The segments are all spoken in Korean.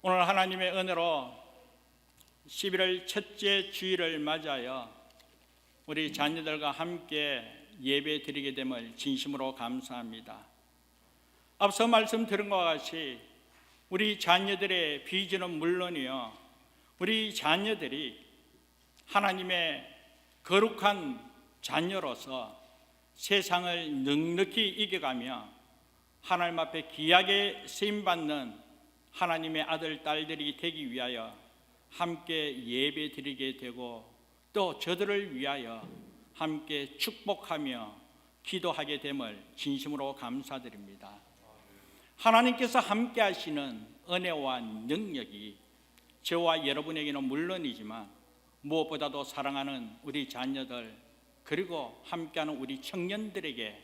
오늘 하나님의 은혜로 11월 첫째 주일을 맞이하여 우리 자녀들과 함께 예배 드리게 됨을 진심으로 감사합니다. 앞서 말씀 들은 것과 같이 우리 자녀들의 비전은 물론이요, 우리 자녀들이 하나님의 거룩한 자녀로서 세상을 넉넉히 이겨가며 하나님 앞에 귀하게 쓰임받는 하나님의 아들, 딸들이 되기 위하여 함께 예배 드리게 되고, 또 저들을 위하여 함께 축복하며 기도하게 됨을 진심으로 감사드립니다. 하나님께서 함께 하시는 은혜와 능력이 저와 여러분에게는 물론이지만 무엇보다도 사랑하는 우리 자녀들, 그리고 함께하는 우리 청년들에게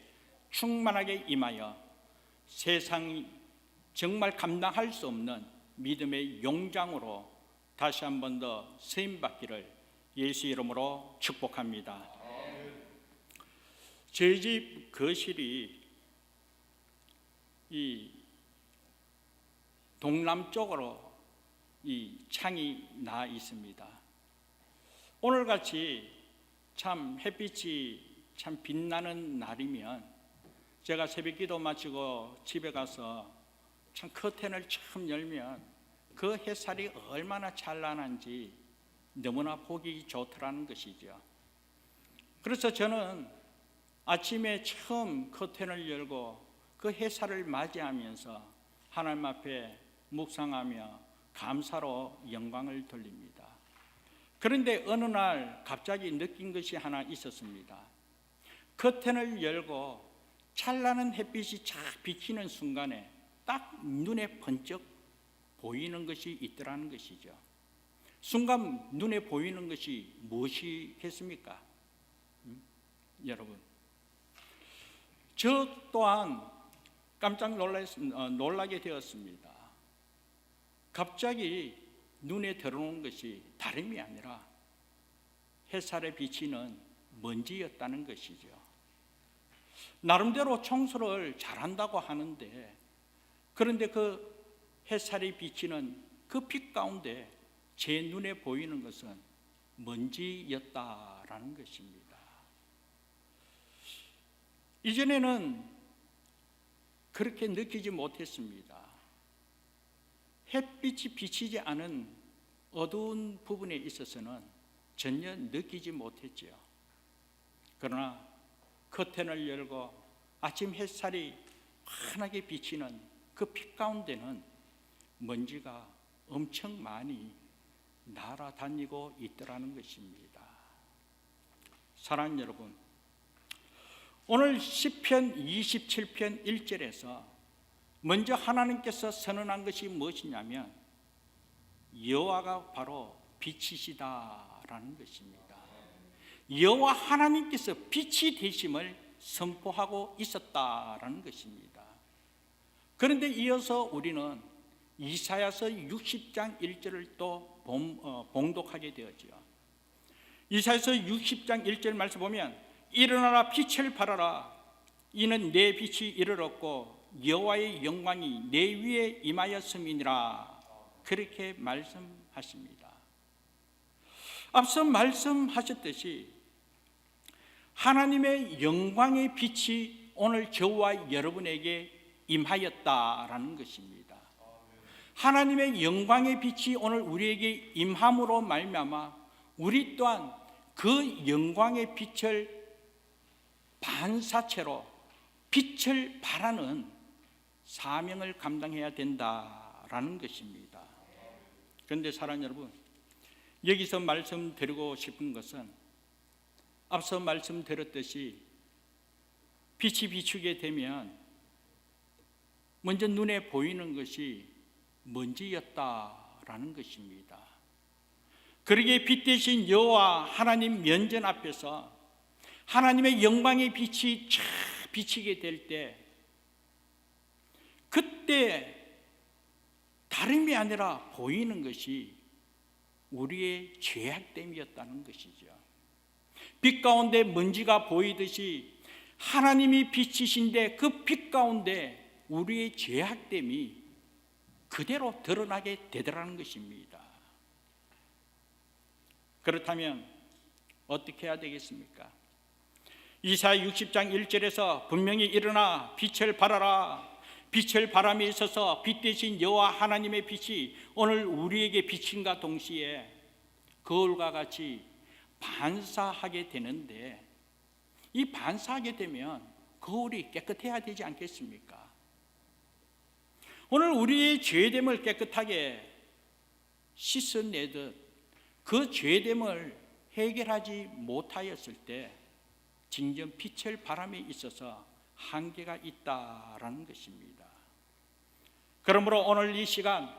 충만하게 임하여 세상이 정말 감당할 수 없는 믿음의 용장으로 다시 한 번 더 쓰임받기를 예수 이름으로 축복합니다. 저희 집 거실이 이 동남쪽으로 이 창이 나 있습니다. 오늘같이 참 햇빛이 참 빛나는 날이면 제가 새벽기도 마치고 집에 가서 참 커튼을 처음 열면 그 햇살이 얼마나 찬란한지 너무나 보기 좋더라는 것이죠. 그래서 저는 아침에 처음 커튼을 열고 그 햇살을 맞이하면서 하나님 앞에 묵상하며 감사로 영광을 돌립니다. 그런데 어느 날 갑자기 느낀 것이 하나 있었습니다. 커튼을 열고 찬란한 햇빛이 착 비치는 순간에 딱 눈에 번쩍 보이는 것이 있더라는 것이죠. 순간 눈에 보이는 것이 무엇이겠습니까? 여러분, 저 또한 깜짝 놀라게 되었습니다. 갑자기 눈에 들어오는 것이 다름이 아니라 햇살에 비치는 먼지였다는 것이죠. 나름대로 청소를 잘한다고 하는데, 그런데 그 햇살이 비치는 그 빛 가운데 제 눈에 보이는 것은 먼지였다라는 것입니다. 이전에는 그렇게 느끼지 못했습니다. 햇빛이 비치지 않은 어두운 부분에 있어서는 전혀 느끼지 못했죠. 그러나 커튼을 열고 아침 햇살이 환하게 비치는 그 빛 가운데는 먼지가 엄청 많이 날아다니고 있더라는 것입니다. 사랑하는 여러분, 오늘 시편 27편 1절에서 먼저 하나님께서 선언한 것이 무엇이냐면 여호와가 바로 빛이시다라는 것입니다. 여호와 하나님께서 빛이 되심을 선포하고 있었다라는 것입니다. 그런데 이어서 우리는 이사야서 60장 1절을 또 봉독하게 되었죠. 이사야서 60장 1절 말씀 보면 일어나라 빛을 발하라, 이는 내 빛이 이르렀고 여호와의 영광이 내 위에 임하였음이니라, 그렇게 말씀하십니다. 앞서 말씀하셨듯이 하나님의 영광의 빛이 오늘 저와 여러분에게 임하였다라는 것입니다. 하나님의 영광의 빛이 오늘 우리에게 임함으로 말미암아 우리 또한 그 영광의 빛을 반사체로 빛을 발하는 사명을 감당해야 된다라는 것입니다. 그런데 사랑하는 여러분, 여기서 말씀드리고 싶은 것은 앞서 말씀드렸듯이 빛이 비추게 되면 먼저 눈에 보이는 것이 먼지였다라는 것입니다. 그러기에 빛 대신 여호와 하나님 면전 앞에서 하나님의 영광의 빛이 쫙 비치게 될 때, 그때 다름이 아니라 보이는 것이 우리의 죄악됨이었다는 것이죠. 빛 가운데 먼지가 보이듯이 하나님이 빛이신데 그 빛 가운데 우리의 죄악됨이 그대로 드러나게 되더라는 것입니다. 그렇다면 어떻게 해야 되겠습니까? 이사야 60장 1절에서 분명히 일어나 빛을 발하라, 빛을 발함에 있어서 빛 대신 여호와 하나님의 빛이 오늘 우리에게 비침과 동시에 거울과 같이 반사하게 되는데, 이 반사하게 되면 거울이 깨끗해야 되지 않겠습니까? 오늘 우리의 죄됨을 깨끗하게 씻어내듯 그 죄됨을 해결하지 못하였을 때 진정 빛을 바람에 있어서 한계가 있다라는 것입니다. 그러므로 오늘 이 시간,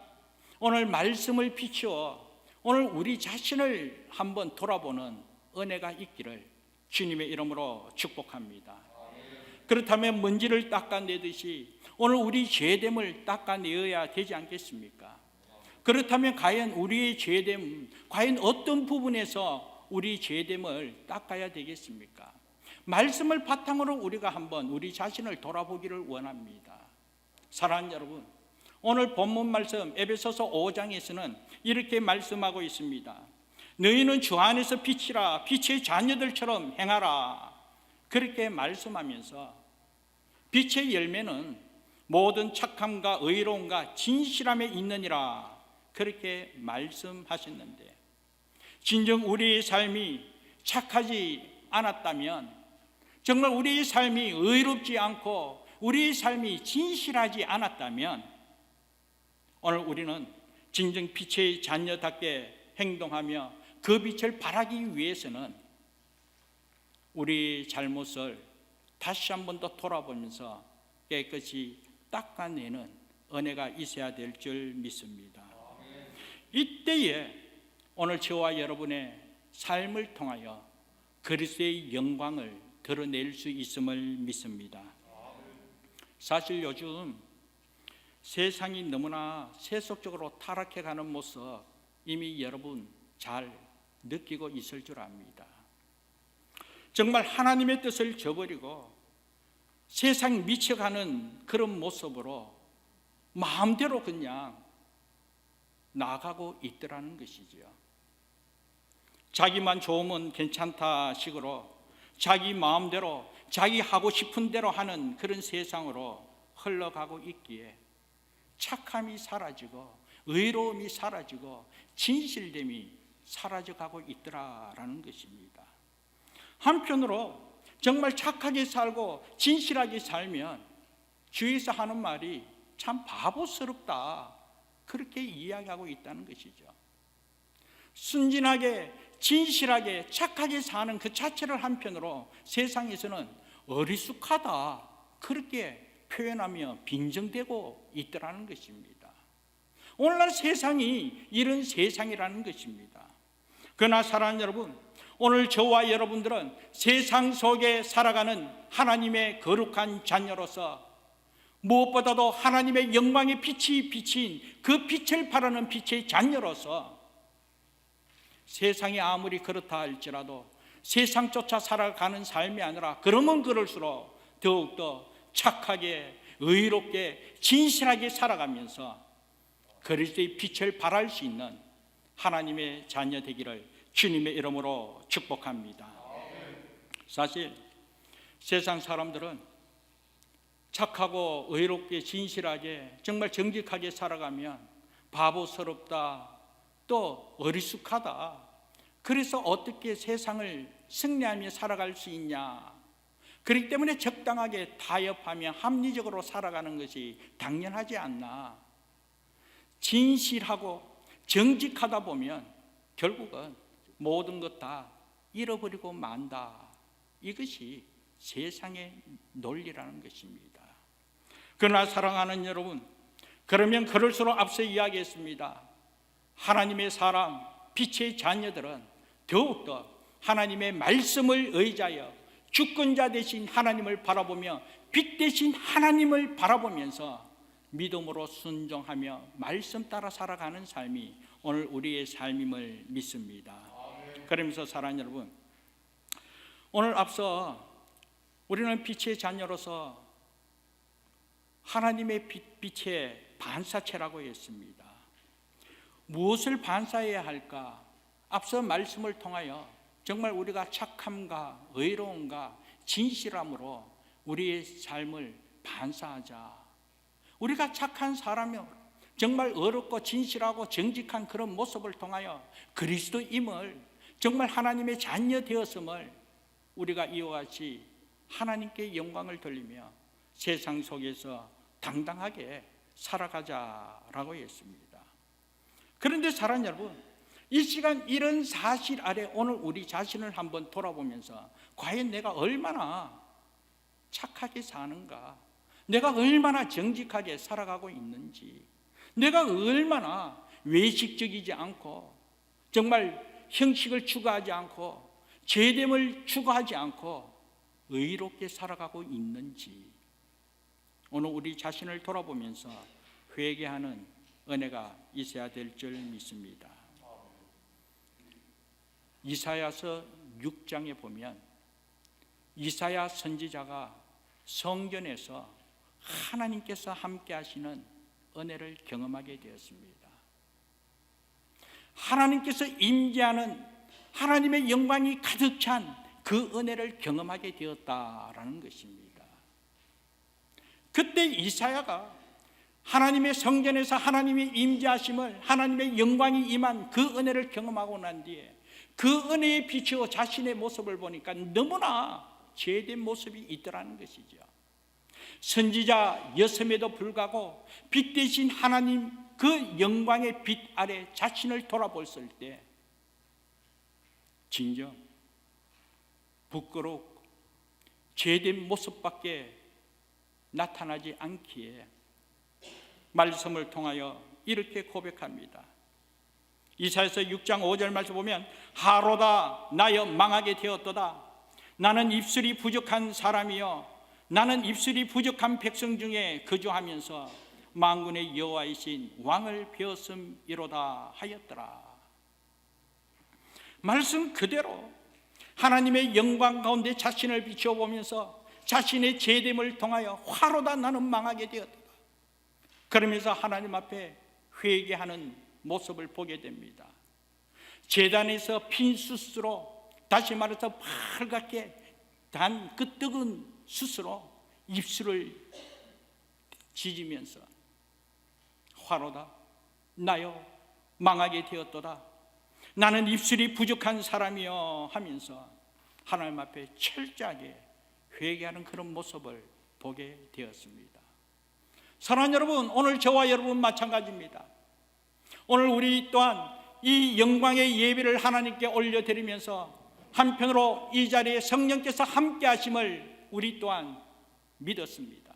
오늘 말씀을 비추어 오늘 우리 자신을 한번 돌아보는 은혜가 있기를 주님의 이름으로 축복합니다. 그렇다면 먼지를 닦아내듯이 오늘 우리 죄됨을 닦아내어야 되지 않겠습니까? 그렇다면 과연 우리의 죄됨, 과연 어떤 부분에서 우리 죄됨을 닦아야 되겠습니까? 말씀을 바탕으로 우리가 한번 우리 자신을 돌아보기를 원합니다. 사랑하는 여러분, 오늘 본문 말씀 에베소서 5장에서는 이렇게 말씀하고 있습니다. 너희는 주 안에서 빛이라, 빛의 자녀들처럼 행하라. 그렇게 말씀하면서 빛의 열매는 모든 착함과 의로움과 진실함에 있느니라, 그렇게 말씀하셨는데, 진정 우리의 삶이 착하지 않았다면, 정말 우리의 삶이 의롭지 않고 우리의 삶이 진실하지 않았다면, 오늘 우리는 진정 빛의 자녀답게 행동하며 그 빛을 발하기 위해서는 우리 잘못을 다시 한 번 더 돌아보면서 깨끗이 닦아내는 은혜가 있어야 될 줄 믿습니다. 이때에 오늘 저와 여러분의 삶을 통하여 그리스도의 영광을 드러낼 수 있음을 믿습니다. 사실 요즘 세상이 너무나 세속적으로 타락해가는 모습 이미 여러분 잘 느끼고 있을 줄 압니다. 정말 하나님의 뜻을 저버리고 세상 미쳐가는 그런 모습으로 마음대로 그냥 나가고 있더라는 것이죠. 자기만 좋으면 괜찮다 식으로 자기 마음대로 자기 하고 싶은 대로 하는 그런 세상으로 흘러가고 있기에 착함이 사라지고 의로움이 사라지고 진실됨이 사라져가고 있더라라는 것입니다. 한편으로 정말 착하게 살고 진실하게 살면 주위에서 하는 말이 참 바보스럽다, 그렇게 이야기하고 있다는 것이죠. 순진하게 진실하게 착하게 사는 그 자체를 한편으로 세상에서는 어리숙하다, 그렇게 표현하며 빈정대고 있더라는 것입니다. 오늘날 세상이 이런 세상이라는 것입니다. 그러나 사랑하는 여러분, 오늘 저와 여러분들은 세상 속에 살아가는 하나님의 거룩한 자녀로서 무엇보다도 하나님의 영광의 빛이 비친 그 빛을 바라는 빛의 자녀로서 세상이 아무리 그렇다 할지라도 세상조차 살아가는 삶이 아니라 그러면 그럴수록 더욱더 착하게 의롭게 진실하게 살아가면서 그리스도의 빛을 발할 수 있는 하나님의 자녀 되기를 주님의 이름으로 축복합니다. 사실 세상 사람들은 착하고 의롭게 진실하게 정말 정직하게 살아가면 바보스럽다, 또 어리숙하다, 그래서 어떻게 세상을 승리하며 살아갈 수 있냐, 그렇기 때문에 적당하게 타협하며 합리적으로 살아가는 것이 당연하지 않나, 진실하고 정직하다 보면 결국은 모든 것 다 잃어버리고 만다, 이것이 세상의 논리라는 것입니다. 그러나 사랑하는 여러분, 그러면 그럴수록 앞서 이야기했습니다. 하나님의 사람, 빛의 자녀들은 더욱더 하나님의 말씀을 의지하여 주권자 되신 하나님을 바라보며 빛 되신 하나님을 바라보면서 믿음으로 순종하며 말씀 따라 살아가는 삶이 오늘 우리의 삶임을 믿습니다. 그러면서 사랑하는 여러분, 오늘 앞서 우리는 빛의 자녀로서 하나님의 빛에 반사체라고 했습니다. 무엇을 반사해야 할까? 앞서 말씀을 통하여 정말 우리가 착함과 의로움과 진실함으로 우리의 삶을 반사하자. 우리가 착한 사람이요, 정말 어렵고 진실하고 정직한 그런 모습을 통하여 그리스도임을, 정말 하나님의 자녀 되었음을 우리가 이와 같이 하나님께 영광을 돌리며 세상 속에서 당당하게 살아가자라고 했습니다. 그런데 사랑하는 여러분, 이 시간 이런 사실 아래 오늘 우리 자신을 한번 돌아보면서 과연 내가 얼마나 착하게 사는가, 내가 얼마나 정직하게 살아가고 있는지, 내가 얼마나 외식적이지 않고 정말 형식을 추구하지 않고 제됨을 추구하지 않고 의롭게 살아가고 있는지, 오늘 우리 자신을 돌아보면서 회개하는 은혜가 있어야 될 줄 믿습니다. 이사야서 6장에 보면 이사야 선지자가 성전에서 하나님께서 함께 하시는 은혜를 경험하게 되었습니다. 하나님께서 임재하는 하나님의 영광이 가득 찬 그 은혜를 경험하게 되었다라는 것입니다. 그때 이사야가 하나님의 성전에서 하나님의 임재하심을, 하나님의 영광이 임한 그 은혜를 경험하고 난 뒤에 그 은혜에 비추어 자신의 모습을 보니까 너무나 죄된 모습이 있더라는 것이죠. 선지자였음에도 불구하고 빛 대신 하나님 그 영광의 빛 아래 자신을 돌아봤을 때 진정 부끄럽고 죄된 모습밖에 나타나지 않기에 말씀을 통하여 이렇게 고백합니다. 이사야서 6장 5절 말씀 보면 하로다 나여 망하게 되었도다. 나는 입술이 부족한 사람이여 나는 입술이 부족한 백성 중에 거주하면서 만군의 여호와이신 왕을 배웠음이로다 하였더라. 말씀 그대로 하나님의 영광 가운데 자신을 비추어 보면서 자신의 죄됨을 통하여 화로다 나는 망하게 되었다. 그러면서 하나님 앞에 회개하는 모습을 보게 됩니다. 제단에서 핀 숯으로, 다시 말해서 빨갛게 단 그 뜨거운 숯으로 입술을 지지면서 화로다 나여 망하게 되었도다. 나는 입술이 부족한 사람이여 하면서 하나님 앞에 철저하게 회개하는 그런 모습을 보게 되었습니다. 사랑하는 여러분, 오늘 저와 여러분 마찬가지입니다. 오늘 우리 또한 이 영광의 예배를 하나님께 올려드리면서 한편으로 이 자리에 성령께서 함께 하심을 우리 또한 믿었습니다.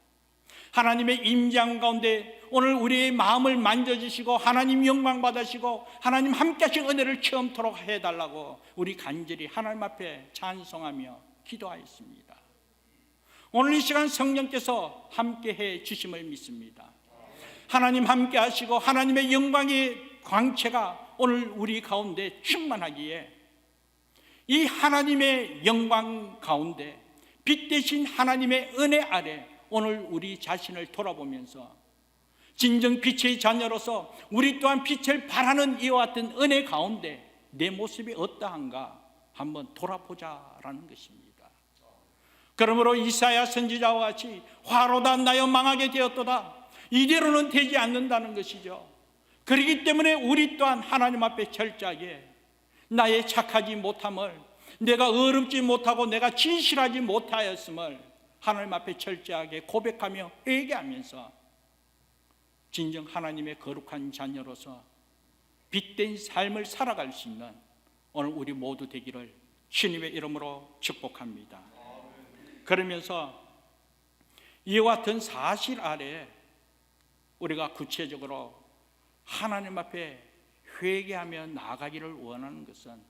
하나님의 임재함 가운데 오늘 우리의 마음을 만져주시고 하나님 영광 받으시고 하나님 함께 하신 은혜를 체험토록 해달라고 우리 간절히 하나님 앞에 찬송하며 기도하였습니다. 오늘 이 시간 성령께서 함께 해 주심을 믿습니다. 하나님 함께 하시고 하나님의 영광의 광채가 오늘 우리 가운데 충만하기에 이 하나님의 영광 가운데 빛 대신 하나님의 은혜 아래 오늘 우리 자신을 돌아보면서 진정 빛의 자녀로서 우리 또한 빛을 발하는 이와 같은 은혜 가운데 내 모습이 어떠한가 한번 돌아보자라는 것입니다. 그러므로 이사야 선지자와 같이 화로다 나여 망하게 되었도다, 이대로는 되지 않는다는 것이죠. 그렇기 때문에 우리 또한 하나님 앞에 철저하게 나의 착하지 못함을, 내가 어렵지 못하고 내가 진실하지 못하였음을 하나님 앞에 철저하게 고백하며 회개하면서 진정 하나님의 거룩한 자녀로서 빛된 삶을 살아갈 수 있는 오늘 우리 모두 되기를 주님의 이름으로 축복합니다. 그러면서 이와 같은 사실 아래 우리가 구체적으로 하나님 앞에 회개하며 나아가기를 원하는 것은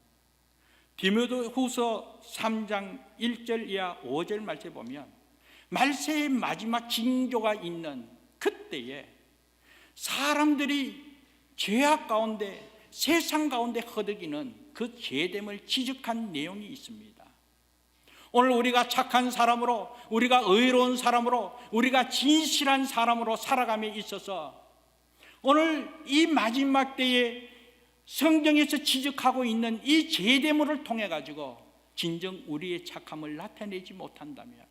디모데후서 3장 1절 이하 5절 말씀에 보면 말세의 마지막 징조가 있는 그때에 사람들이 죄악 가운데 세상 가운데 허덕이는 그 죄됨을 지적한 내용이 있습니다. 오늘 우리가 착한 사람으로, 우리가 의로운 사람으로, 우리가 진실한 사람으로 살아감에 있어서 오늘 이 마지막 때에 성경에서 지적하고 있는 이 제대물을 통해 가지고 진정 우리의 착함을 나타내지 못한다면,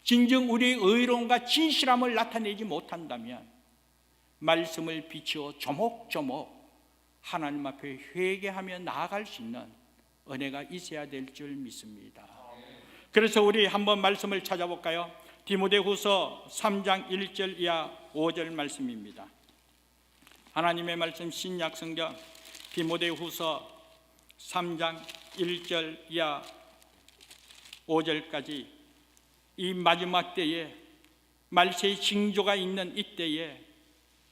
진정 우리의 의로움과 진실함을 나타내지 못한다면 말씀을 비추어 조목조목 하나님 앞에 회개하며 나아갈 수 있는 은혜가 있어야 될 줄 믿습니다. 그래서 우리 한번 말씀을 찾아볼까요? 디모데후서 3장 1절 이하 5절 말씀입니다. 하나님의 말씀 신약성경 디모데후서 3장 1절 이하 5절까지 이 마지막 때에 말세의 징조가 있는 이때에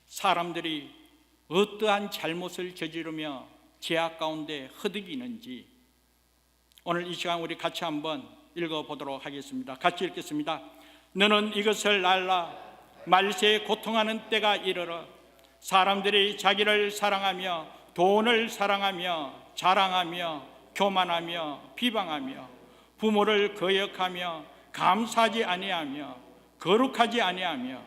사람들이 어떠한 잘못을 저지르며 죄악 가운데 허덕이는지 오늘 이 시간 우리 같이 한번 읽어보도록 하겠습니다. 같이 읽겠습니다. 너는 이것을 알라. 말세에 고통하는 때가 이르러 사람들이 자기를 사랑하며 돈을 사랑하며 자랑하며 교만하며 비방하며 부모를 거역하며 감사하지 아니하며 거룩하지 아니하며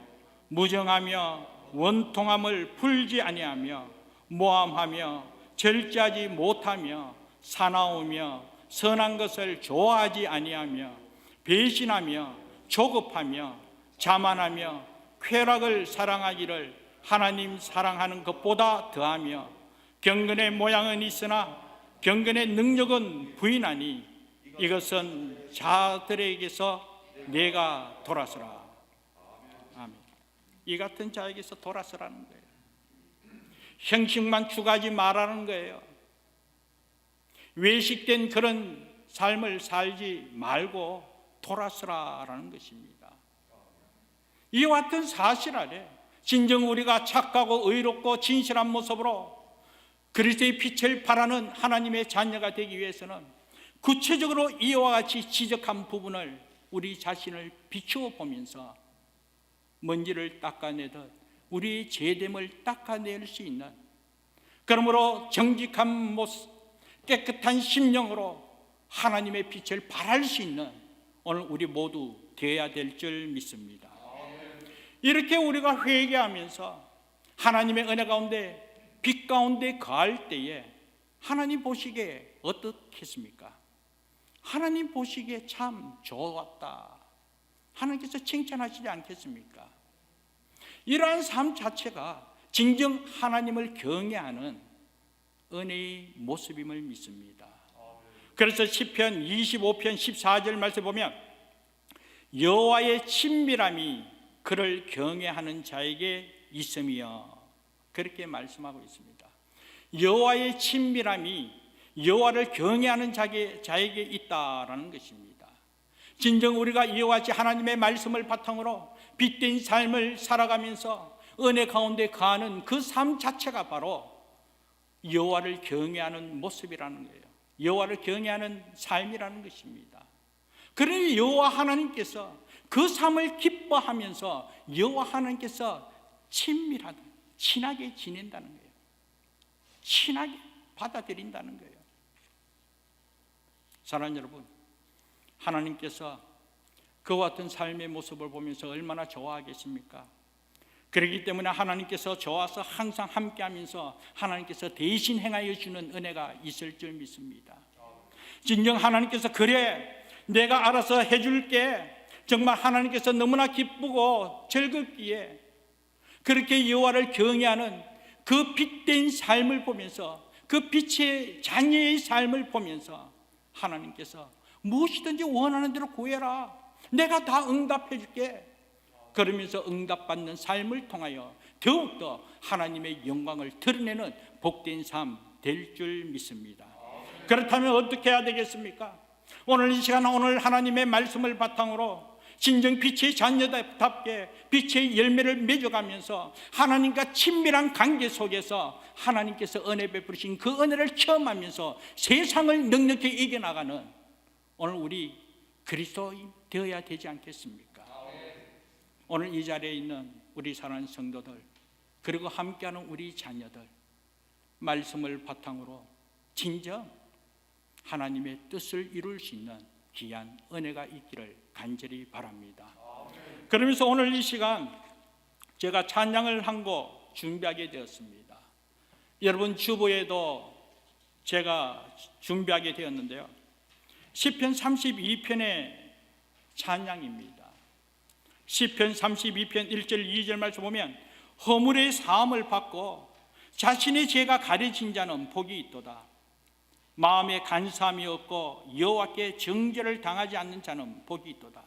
무정하며 원통함을 풀지 아니하며 모함하며 절제하지 못하며 사나우며 선한 것을 좋아하지 아니하며 배신하며 조급하며 자만하며 쾌락을 사랑하기를 하나님 사랑하는 것보다 더하며 경건의 모양은 있으나 경건의 능력은 부인하니 이것은 자들에게서 내가 돌아서라. 아멘. 이 같은 자에게서 돌아서라는 거예요. 형식만 추구하지 말라는 거예요. 외식된 그런 삶을 살지 말고 돌아서라라는 것입니다. 이와 같은 사실 아래 진정 우리가 착하고 의롭고 진실한 모습으로 그리스도의 빛을 발하는 하나님의 자녀가 되기 위해서는 구체적으로 이와 같이 지적한 부분을 우리 자신을 비추어 보면서 먼지를 닦아내듯 우리의 죄됨을 닦아낼 수 있는, 그러므로 정직한 모습, 깨끗한 심령으로 하나님의 빛을 발할 수 있는 오늘 우리 모두 되어야 될 줄 믿습니다. 이렇게 우리가 회개하면서 하나님의 은혜 가운데 빛 가운데 거할 때에 하나님 보시기에 어떻겠습니까? 하나님 보시기에 참 좋았다, 하나님께서 칭찬하시지 않겠습니까? 이러한 삶 자체가 진정 하나님을 경외하는 은혜의 모습임을 믿습니다. 그래서 시편 25편 14절 말씀 보면 여호와의 친밀함이 그를 경외하는 자에게 있음이여, 그렇게 말씀하고 있습니다. 여호와의 친밀함이 여호와를 경외하는 자에게 있다라는 것입니다. 진정 우리가 이와 같이 하나님의 말씀을 바탕으로 빛된 삶을 살아가면서 은혜 가운데 거하는 그 삶 자체가 바로 여호와를 경외하는 모습이라는 거예요. 여호와를 경외하는 삶이라는 것입니다. 그러니 여호와 하나님께서 그 삶을 기뻐하면서 여호와 하나님께서 친하게 지낸다는 거예요. 친하게 받아들인다는 거예요. 사랑하는 여러분, 하나님께서 그와 같은 삶의 모습을 보면서 얼마나 좋아하겠습니까? 그렇기 때문에 하나님께서 저와서 항상 함께하면서 하나님께서 대신 행하여 주는 은혜가 있을 줄 믿습니다. 진정 하나님께서 그래 내가 알아서 해줄게, 정말 하나님께서 너무나 기쁘고 즐겁기에 그렇게 여호와를 경외하는 그 빛된 삶을 보면서, 그 빛의 자녀의 삶을 보면서 하나님께서 무엇이든지 원하는 대로 구해라, 내가 다 응답해 줄게, 그러면서 응답받는 삶을 통하여 더욱더 하나님의 영광을 드러내는 복된 삶 될 줄 믿습니다. 그렇다면 어떻게 해야 되겠습니까? 오늘 이 시간 오늘 하나님의 말씀을 바탕으로 진정 빛의 자녀답게 빛의 열매를 맺어가면서 하나님과 친밀한 관계 속에서 하나님께서 은혜 베푸신 그 은혜를 체험하면서 세상을 넉넉히 이겨나가는 오늘 우리 그리스도인 되어야 되지 않겠습니까? 오늘 이 자리에 있는 우리 사랑하는 성도들, 그리고 함께하는 우리 자녀들, 말씀을 바탕으로 진정 하나님의 뜻을 이룰 수 있는 귀한 은혜가 있기를 간절히 바랍니다. 그러면서 오늘 이 시간 제가 찬양을 한 곡 준비하게 되었습니다. 여러분 주보에도 제가 준비하게 되었는데요, 시편 32편의 찬양입니다. 시편 32편 1절 2절 말씀 보면 허물의 사함을 받고 자신의 죄가 가려진 자는 복이 있도다. 마음에 간사함이 없고 여호와께 정죄를 당하지 않는 자는 복이 있도다.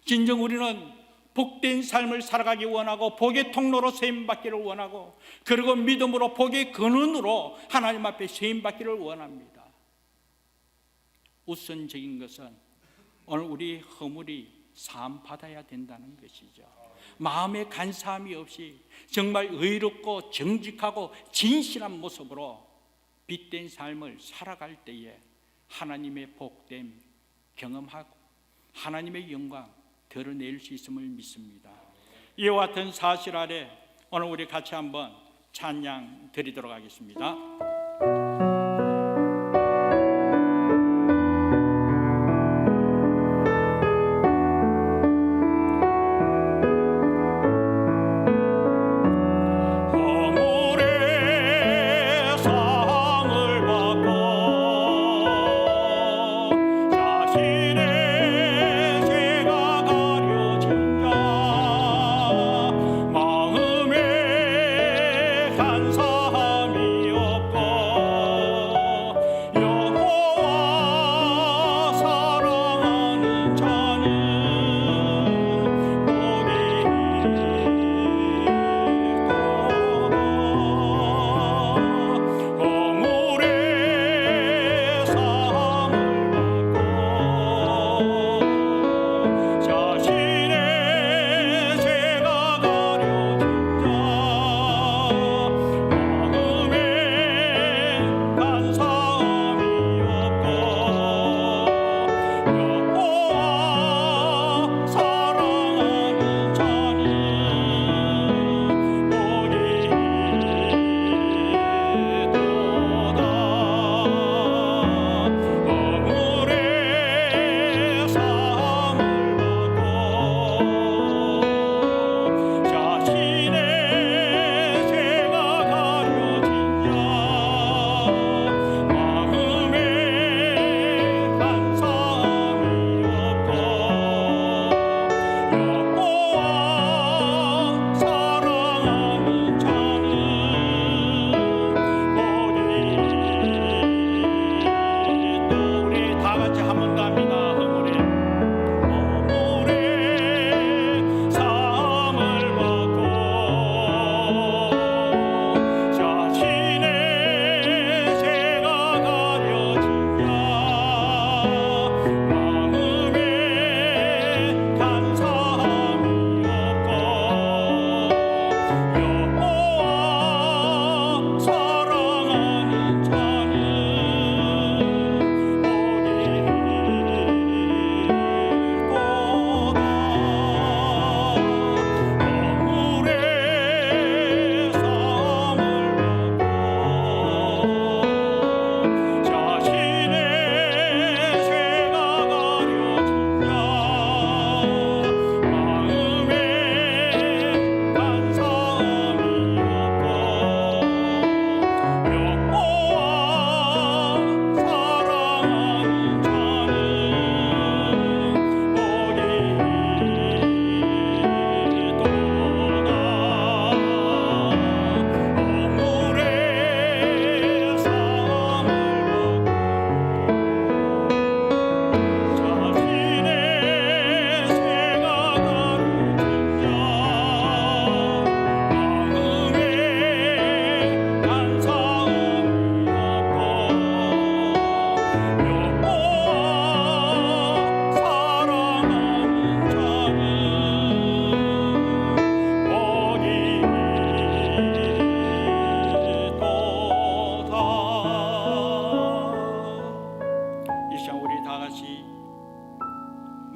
진정 우리는 복된 삶을 살아가기 원하고 복의 통로로 세임받기를 원하고, 그리고 믿음으로 복의 근원으로 하나님 앞에 세임받기를 원합니다. 우선적인 것은 오늘 우리 허물이 사함받아야 된다는 것이죠. 마음에 간사함이 없이 정말 의롭고 정직하고 진실한 모습으로 빛된 삶을 살아갈 때에 하나님의 복됨 경험하고 하나님의 영광 드러낼 수 있음을 믿습니다. 이와 같은 사실 아래 오늘 우리 같이 한번 찬양 드리도록 하겠습니다.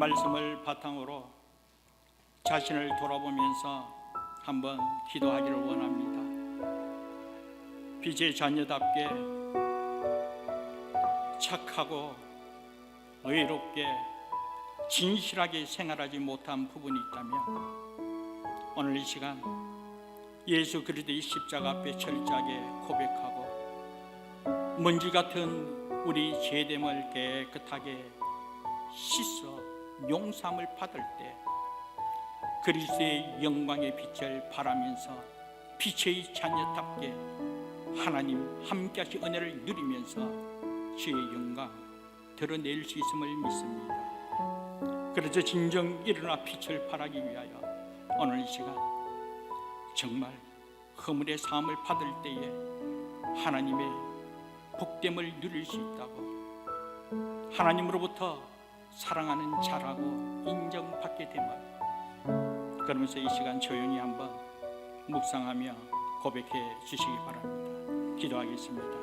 말씀을 바탕으로 자신을 돌아보면서 한번 기도하기를 원합니다. 빛의 자녀답게 착하고 의롭게 진실하게 생활하지 못한 부분이 있다면 오늘 이 시간 예수 그리스도의 십자가 앞에 철저하게 고백하고 먼지 같은 우리 죄됨을 깨끗하게 씻어 용서함을 받을 때 그리스도의 영광의 빛을 발하면서 빛의 자녀답게 하나님 함께하신 은혜를 누리면서 주의 영광 드러낼 수 있음을 믿습니다. 그래서 진정 일어나 빛을 발하기 위하여 오늘 이 시간 정말 허물의 사함을 받을 때에 하나님의 복됨을 누릴 수 있다고, 하나님으로부터 사랑하는 자라고 인정받게 됨을, 그러면서 이 시간 조용히 한번 묵상하며 고백해 주시기 바랍니다. 기도하겠습니다.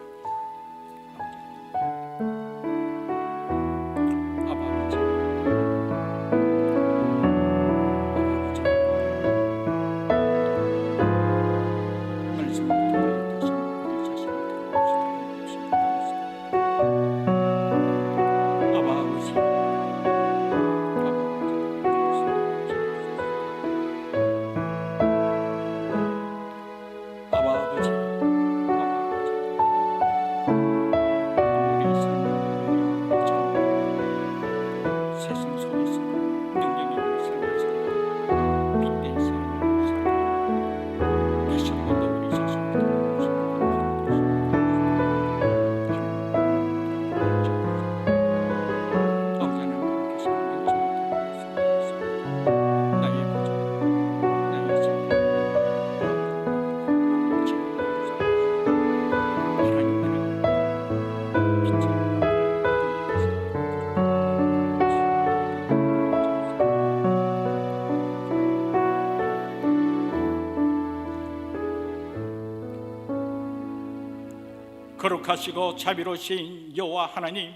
거룩하시고 자비로우신 여호와 하나님,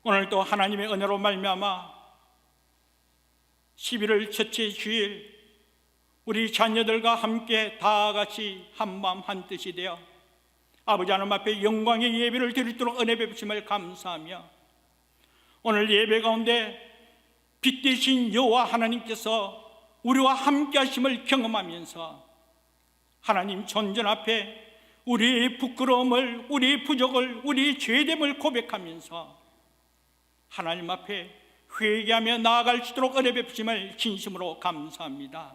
오늘도 하나님의 은혜로 말미암아 11월 첫째 주일 우리 자녀들과 함께 다 같이 한마음 한뜻이 되어 아버지 하나님 앞에 영광의 예배를 드리도록 은혜 베푸심을 감사하며, 오늘 예배 가운데 빛 되신 여호와 하나님께서 우리와 함께 하심을 경험하면서 하나님 존전 앞에 우리의 부끄러움을, 우리의 부족을, 우리의 죄됨을 고백하면서 하나님 앞에 회개하며 나아갈 수 있도록 은혜 베푸심을 진심으로 감사합니다.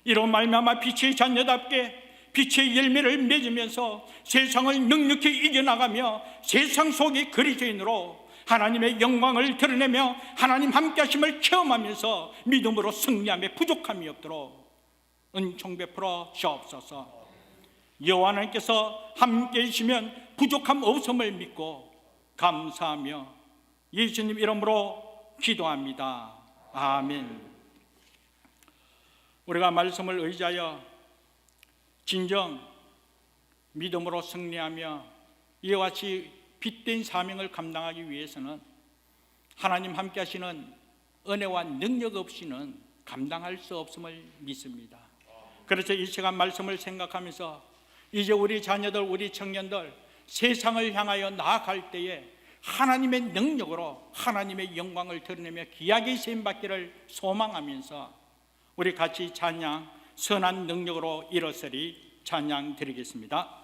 이런 말미암아 빛의 자녀답게 빛의 열매를 맺으면서 세상을 넉넉히 이겨나가며 세상 속의 그리스도인으로 하나님의 영광을 드러내며 하나님 함께 하심을 체험하면서 믿음으로 승리함에 부족함이 없도록 은총 베풀어 주옵소서. 여호와 하나님께서 함께 계시면 부족함 없음을 믿고 감사하며 예수님 이름으로 기도합니다. 아멘. 우리가 말씀을 의지하여 진정 믿음으로 승리하며 이와 같이 빛된 사명을 감당하기 위해서는 하나님 함께 하시는 은혜와 능력 없이는 감당할 수 없음을 믿습니다. 그래서 이 시간 말씀을 생각하면서 이제 우리 자녀들, 우리 청년들 세상을 향하여 나아갈 때에 하나님의 능력으로 하나님의 영광을 드러내며 귀하게 쓰임받기를 소망하면서 우리 같이 찬양, 선한 능력으로 일어서리 찬양 드리겠습니다.